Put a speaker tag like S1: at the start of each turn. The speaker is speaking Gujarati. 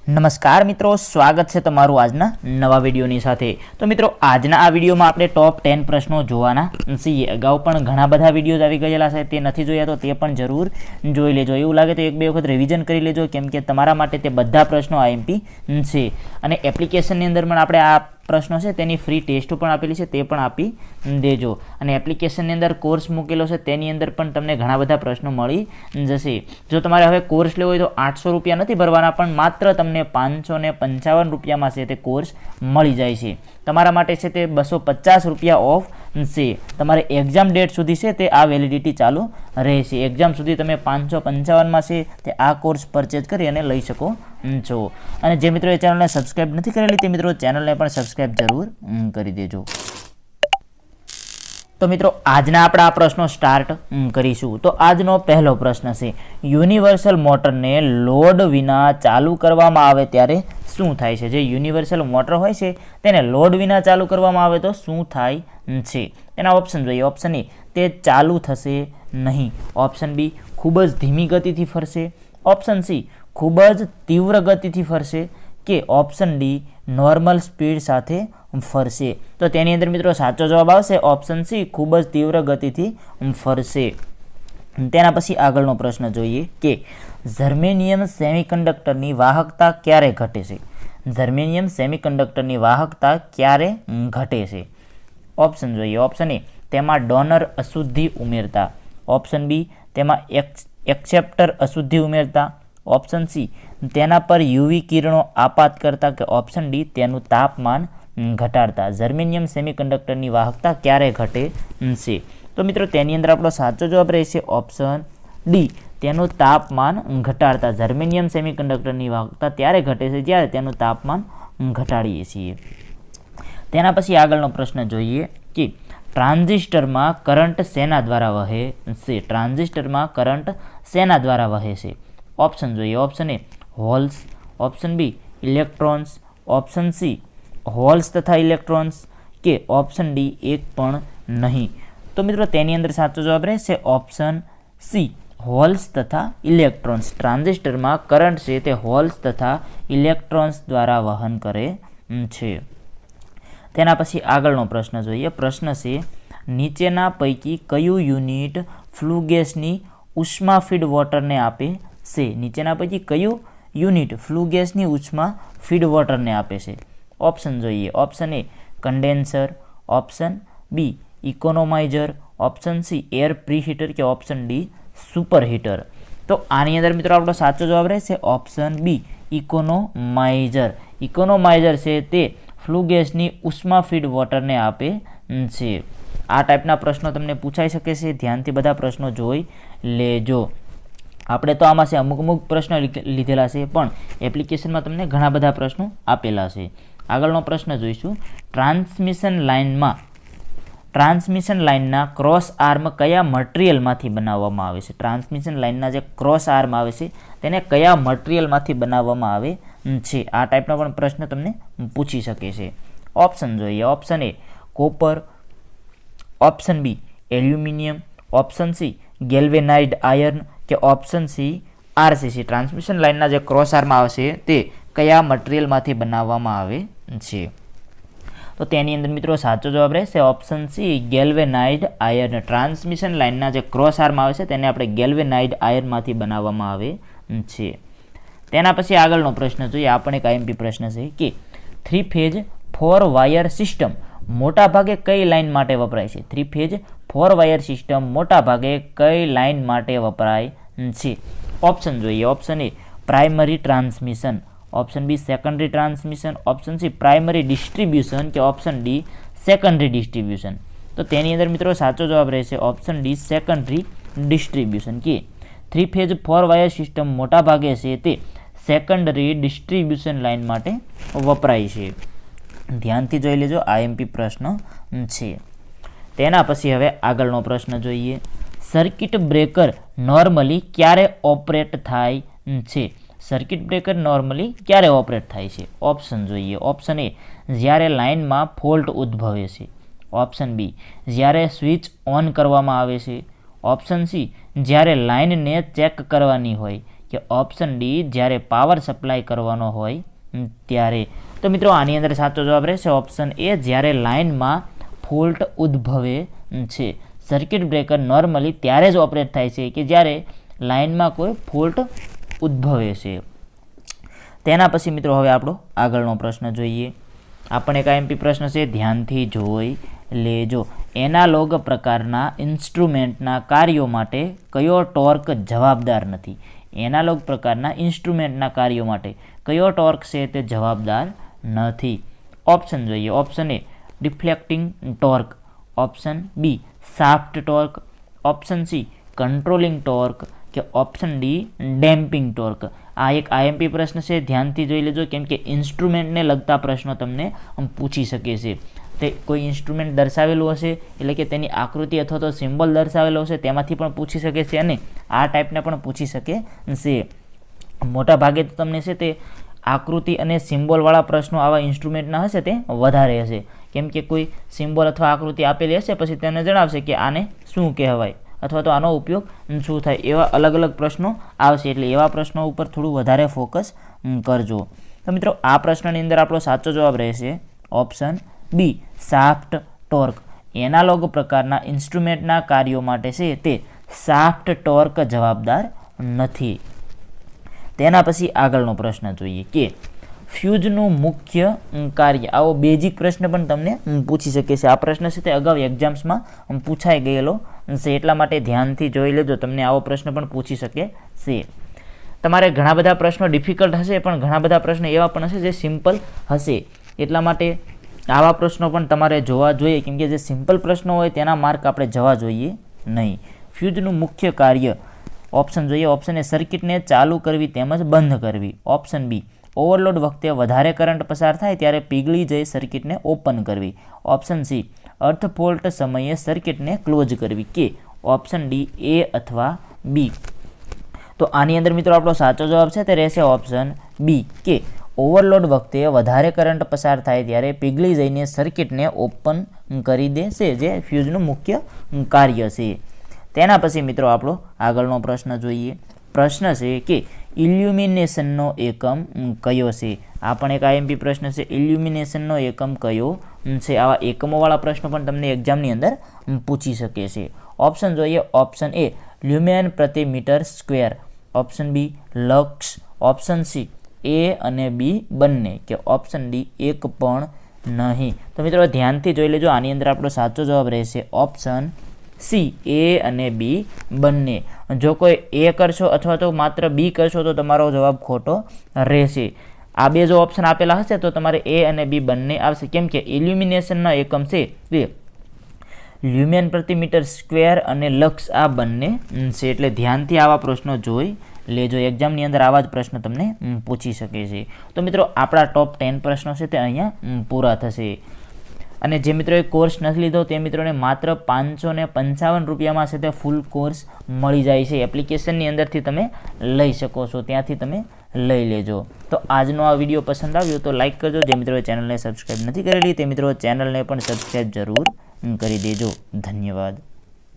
S1: નમસ્કાર મિત્રો, સ્વાગત છે તમારું આજના નવા વિડીયોની સાથે। તો મિત્રો આજના આ વિડીયોમાં આપણે ટોપ 10 પ્રશ્નો જોવાના છીએ। અગાઉ પણ ઘણા બધા વિડીયોઝ આવી ગયેલા છે, તે નથી જોયા તો તે પણ જરૂર જોઈ લેજો। એવું લાગે તો એક બે વખત રિવિઝન કરી લેજો, કેમ કે તમારા માટે તે બધા પ્રશ્નો આઈએમપી છે। અને એપ્લિકેશનની અંદર પણ આપણે આ પ્રશ્નો છે તેની ફ્રી ટેસ્ટ પણ આપેલી છે, તે પણ આપી દેજો। અને એપ્લિકેશનની અંદર કોર્સ મૂકેલો છે, તેની અંદર પણ તમને ઘણા બધા પ્રશ્નો મળી જશે। જો તમારે હવે કોર્સ લેવો હોય તો 800 રૂપિયા નથી ભરવાના, પણ માત્ર તમને 555 રૂપિયામાં છે તે કોર્સ મળી જાય છે। તમારા માટે છે તે 250 રૂપિયા ઓફ છે। તમારે એક્ઝામ ડેટ સુધી છે તે આ વેલિડિટી ચાલુ રહેશે। એક્ઝામ સુધી તમે 555માં છે તે આ કોર્સ પરચેઝ કરી અને લઈ શકો છો। અને જે મિત્રો એ ચેનલને સબસ્ક્રાઇબ નથી કરેલી તે મિત્રો ચેનલને પણ સબસ્ક્રાઇબ જરૂર કરી દેજો। તો મિત્રો આજના આપણે આ પ્રશ્નો સ્ટાર્ટ કરીશું। તો આજનો પહેલો પ્રશ્ન છે, યુનિવર્સલ મોટરને લોડ વિના ચાલુ કરવામાં આવે ત્યારે શું થાય છે? જે યુનિવર્સલ મોટર હોય છે તેને લોડ વિના ચાલુ કરવામાં આવે તો શું થાય છે? તેના ઓપ્શન જોઈએ। ઓપ્શન એ, તે ચાલુ થશે નહીં। ઓપ્શન બી, ખૂબ જ ધીમી ગતિથી ફરશે। ઓપ્શન સી, ખૂબ જ તીવ્ર ગતિથી ફરશે। કે ઓપ્શન ડી, નોર્મલ સ્પીડ સાથે ફરશે। તો તેની અંદર મિત્રો સાચો જવાબ આવશે ઓપ્શન સી, ખૂબ જ તીવ્ર ગતિથી ફરશે। તેના પછી આગળનો પ્રશ્ન જોઈએ કે જર્મેનિયમ સેમિકન્ડક્ટરની વાહકતા ક્યારે ઘટે છે? જર્મેનિયમ સેમિકન્ડક્ટરની વાહકતા ક્યારે ઘટે છે? ઓપ્શન જોઈએ। ઓપ્શન એ, તેમાં ડોનર અશુદ્ધિ ઉમેરતા। ઓપ્શન બી, તેમાં એક્સેપ્ટર અશુદ્ધિ ઉમેરતા। ઓપ્શન સી, તેના પર યુવી કિરણો આપાત કરતા। કે ઓપ્શન ડી, તેનું તાપમાન ઘટાડતા। જર્મેનિયમ સેમિકન્ડક્ટરની વાહકતા ક્યારે ઘટે છે? તો મિત્રો તેની અંદર આપણો સાચો જવાબ રહેશે ઓપ્શન ડી, તેનું તાપમાન ઘટાડતા। જર્મેનિયમ સેમિકન્ડક્ટરની વાહકતા ત્યારે ઘટે છે જ્યારે તેનું તાપમાન ઘટાડીએ છીએ। તેના પછી આગળનો પ્રશ્ન જોઈએ કે ટ્રાન્ઝિસ્ટરમાં કરંટ શેના દ્વારા વહે છે? ટ્રાન્ઝિસ્ટરમાં કરંટ શેના દ્વારા વહે છે? ઓપ્શન જોઈએ। Option A, holes. Option B, electrons. Option C, holes તથા ઇલેક્ટ્રોન્સ। કે ઓપ્શન ડી, એક પણ નહીં। તો મિત્રો તેની અંદર સાચો જવાબ રહેશે ઓપ્શન સી, હોલ્સ તથા ઇલેક્ટ્રોન્સ। ટ્રાન્ઝિસ્ટરમાં કરંટ છે તે હોલ્સ તથા ઇલેક્ટ્રોન્સ દ્વારા વહન કરે છે। તેના પછી આગળનો પ્રશ્ન જોઈએ। પ્રશ્ન છે, નીચેના પૈકી કયું યુનિટ ફ્લુ ગેસની ઉષ્મા ફીડ વોટરને આપે છે? નીચેના પૈકી કયું યુનિટ ફ્લુ ગેસની ઉષ્મા ફીડ વોટરને આપે છે? ઓપ્શન જોઈએ। Option A, condenser. Option B, economiser. Option C, air preheater. કે ઓપ્શન ડી, સુપર હીટર। તો આની અંદર મિત્રો આપણો સાચો જવાબ રહેશે ઓપ્શન બી, ઇકોનોમાઇઝર। ઇકોનોમાઇઝર છે તે ફ્લુ ગેસની ઉષ્મા ફીડ વોટરને આપે છે। આ ટાઈપના પ્રશ્નો તમને પૂછાઈ શકે છે, ધ્યાનથી બધા પ્રશ્નો જોઈ લેજો। આપણે તો આમાં છે અમુક પ્રશ્ન લીધેલા છે, પણ એપ્લિકેશનમાં તમને ઘણા બધા પ્રશ્નો આપેલા છે। આગળનો પ્રશ્ન જોઈશું। ટ્રાન્સમિશન લાઇનના ક્રોસ આર્મ કયા મટીરિયલમાંથી બનાવવામાં આવે છે? ટ્રાન્સમિશન લાઇનના જે ક્રોસ આર્મ આવે છે તેને કયા મટીરિયલમાંથી બનાવવામાં આવે છે? આ ટાઈપનો પણ પ્રશ્ન તમને પૂછી શકે છે। ઓપ્શન જોઈએ। Option A, copper. Option B, aluminium. Option C, galvanised iron. કે ઓપ્શન સી, આરસીસી। ટ્રાન્સમિશન લાઇનના જે ક્રોસ આર્મ આવશે તે કયા મટીરિયલમાંથી બનાવવામાં આવે છે? તો તેની અંદર મિત્રો સાચો જવાબ રહેશે option C, galvanised iron. Transmission લાઇનના જે ક્રોસ આર્મ આવે છે તેને આપણે ગેલ્વેનાઇઝ્ડ આયર્નમાંથી બનાવવામાં આવે છે। તેના પછી આગળનો પ્રશ્ન જોઈએ। આ પણ એક આઈએમપી પ્રશ્ન છે કે 3 ફેઝ 4 વાયર સિસ્ટમ મોટાભાગે કઈ લાઇન માટે વપરાય છે? 3 ફેઝ 4 વાયર સિસ્ટમ મોટાભાગે કઈ લાઇન માટે વપરાય છે? ઓપ્શન જોઈએ। Option A, primary transmission. Option B, secondary transmission. Option C, primary distribution. કે ઓપ્શન ડી, સેકન્ડરી ડિસ્ટ્રીબ્યુશન। તો તેની અંદર મિત્રો સાચો જવાબ રહેશે ઓપ્શન ડી, સેકન્ડરી ડિસ્ટ્રીબ્યુશન। કે 3 ફેઝ 4 વાયર સિસ્ટમ મોટાભાગે છે તે સેકન્ડરી ડિસ્ટ્રીબ્યુશન લાઇન માટે વપરાય છે। ધ્યાનથી જોઈ લેજો, આઈએમપી પ્રશ્ન છે। તેના પછી હવે આગળનો પ્રશ્ન જોઈએ। સર્કિટ બ્રેકર નોર્મલી ક્યારે ઓપરેટ થાય છે? સર્કિટ બ્રેકર નોર્મલી ક્યારે ઓપરેટ થાય છે? ઓપ્શન જોઈએ। ઓપ્શન એ, જ્યારે લાઇનમાં ફોલ્ટ ઉદ્ભવે છે। ઓપ્શન બી, જ્યારે સ્વિચ ઓન કરવામાં આવે છે। ઓપ્શન સી, જ્યારે લાઇનને ચેક કરવાની હોય। કે કે ઓપ્શન ડી જ્યારે પાવર સપ્લાય કરવાનો હોય ત્યારે. તો મિત્રો આની અંદર સાચો જવાબ રહેશે ઓપ્શન એ, જ્યારે લાઇનમાં ફોલ્ટ ઉદ્ભવે છે. સર્કિટ બ્રેકર નોર્મલી ત્યારે જ ઓપરેટ થાય છે કે જ્યારે લાઇનમાં કોઈ ફોલ્ટ ઉદ્ભવે છે. તેના પછી મિત્રો હવે આપણો આગળનો પ્રશ્ન જોઈએ. આપણે એક આઈએમપી પ્રશ્ન છે, ધ્યાનથી જોઈ લેજો. એનાલોગ પ્રકારના ઇન્સ્ટ્રુમેન્ટના કાર્યો માટે કયો ટોર્ક જવાબદાર નથી? એનાલોગ પ્રકારના ઇન્સ્ટ્રુમેન્ટના કાર્યો માટે કયો ટોર્ક છે તે જવાબદાર નથી? ઓપ્શન જોઈએ. Option A deflecting torque, option B shaft torque, option C controlling torque કે ઓપ્શન ડી ડેમ્પિંગ ટોર્ક. આ એક આઈએમપી પ્રશ્ન છે, ધ્યાનથી જોઈ લેજો, કેમ કે ઇન્સ્ટ્રુમેન્ટને લગતા પ્રશ્નો તમને પૂછી શકે છે. તે કોઈ ઇન્સ્ટ્રુમેન્ટ દર્શાવેલું હશે એટલે કે તેની આકૃતિ અથવા તો સિમ્બોલ દર્શાવેલો હશે તેમાંથી પણ પૂછી શકે છે અને આ ટાઈપને પણ પૂછી શકે છે. મોટા ભાગે તો તમને છે તે આકૃતિ અને સિમ્બોલવાળા પ્રશ્નો આવા ઇન્સ્ટ્રુમેન્ટના હશે તે વધારે હશે, કેમ કે કોઈ સિમ્બોલ અથવા આકૃતિ આપેલી હશે પછી તેને જણાવશે કે આને શું કહેવાય અથવા તો આનો ઉપયોગ શું થાય, એવા અલગ અલગ પ્રશ્નો આવશે. એટલે એવા પ્રશ્નો ઉપર થોડું વધારે ફોકસ કરજો. તો મિત્રો આ પ્રશ્નની અંદર આપણો સાચો જવાબ રહેશે option B shaft torque. Analogue પ્રકારના ઇન્સ્ટ્રુમેન્ટના કાર્યો માટે છે તે શાફ્ટ ટોર્ક જવાબદાર નથી. તેના પછી આગળનો પ્રશ્ન જોઈએ કે ફ્યુઝનું મુખ્ય કાર્ય. આવો બેઝિક પ્રશ્ન પણ તમને પૂછી શકે છે. આ પ્રશ્ન છે તે અગાઉ એક્ઝામ્સમાં પૂછાઈ ગયેલો છે, એટલા માટે ધ્યાનથી જોઈ લેજો, તમને આવો પ્રશ્ન પણ પૂછી શકે છે. તમારે ઘણા બધા પ્રશ્નો ડિફિકલ્ટ હશે પણ ઘણા બધા પ્રશ્નો એવા પણ હશે જે સિમ્પલ હશે, એટલા માટે આવા પ્રશ્નો પણ તમારે જોવા જોઈએ, કેમ કે જે સિમ્પલ પ્રશ્નો હોય તેના માર્ક આપણે જવા જોઈએ નહીં. ફ્યુઝનું મુખ્ય કાર્ય. ઓપ્શન જોઈએ. ઓપ્શન એ સર્કિટને ચાલુ કરવી તેમજ બંધ કરવી. ઓપ્શન બી ઓવરલોડ વખતે વધારે કરંટ પસાર થાય ત્યારે પીગળી જઈ સર્કિટને ઓપન કરવી. ઓપ્શન સી અર્થ ફોલ્ટ સમયે સર્કિટને ક્લોઝ કરવી. કે ઓપ્શન ડી એ અથવા બી. તો આની અંદર મિત્રો આપણો સાચો જવાબ છે તે રહેશે ઓપ્શન બી, કે ઓવરલોડ વખતે વધારે કરંટ પસાર થાય ત્યારે પીગળી જઈને સર્કિટને ઓપન કરી દેશે, જે ફ્યુઝનું મુખ્ય કાર્ય છે. તેના પછી મિત્રો આપણો આગળનો પ્રશ્ન જોઈએ. પ્રશ્ન છે કે ઇલ્યુમિનેશનનો એકમ કયો છે? આ પણ એક આઈએમપી પ્રશ્ન છે. ઇલ્યુમિનેશનનો એકમ કયો છે? આવા એકમોવાળા પ્રશ્નો પણ તમને એક્ઝામની અંદર પૂછી શકે છે. ઓપ્શન જોઈએ. ઓપ્શન એ લ્યુમેન પ્રતિ metre square, option B lux, option C A અને બી બંને કે ઓપ્શન ડી એક પણ નહીં. તો મિત્રો ધ્યાનથી જોઈ લેજો, આની અંદર આપણો સાચો જવાબ રહેશે ઓપ્શન સી એ અને બી બંને. જો કોઈ એ કરશો અથવા તો માત્ર બી કરશો તો તમારો જવાબ ખોટો રહેશે. આ બે જો ઓપ્શન આપેલા હશે તો તમારે એ અને બી બંને આવશે, કેમ કે ઇલ્યુમિનેશનનો એકમ છે તે લ્યુમેન પ્રતિ મીટર સ્ક્વેર અને લક્સ આ બંને છે. એટલે ધ્યાનથી આવા પ્રશ્નો જોઈ લેજો, એક્ઝામની અંદર આવા જ પ્રશ્નો તમને પૂછી શકે છે. તો મિત્રો આપણા ટોપ 10 પ્રશ્નો છે તે અહીંયા પૂરા થશે. અને જે મિત્રોએ કોર્સ નથી લીધો તે મિત્રોને માત્ર 555 રૂપિયામાં છે તે ફૂલ કોર્સ મળી જાય છે. એપ્લિકેશનની અંદરથી તમે લઈ શકો છો, ત્યાંથી તમે લઈ લેજો. તો આજનો આ વિડીયો પસંદ આવ્યો તો લાઇક કરજો. જે મિત્રોએ ચેનલને સબસ્ક્રાઈબ નથી કરેલી તે મિત્રો ચેનલને પણ સબસ્ક્રાઈબ જરૂર કરી દેજો. ધન્યવાદ.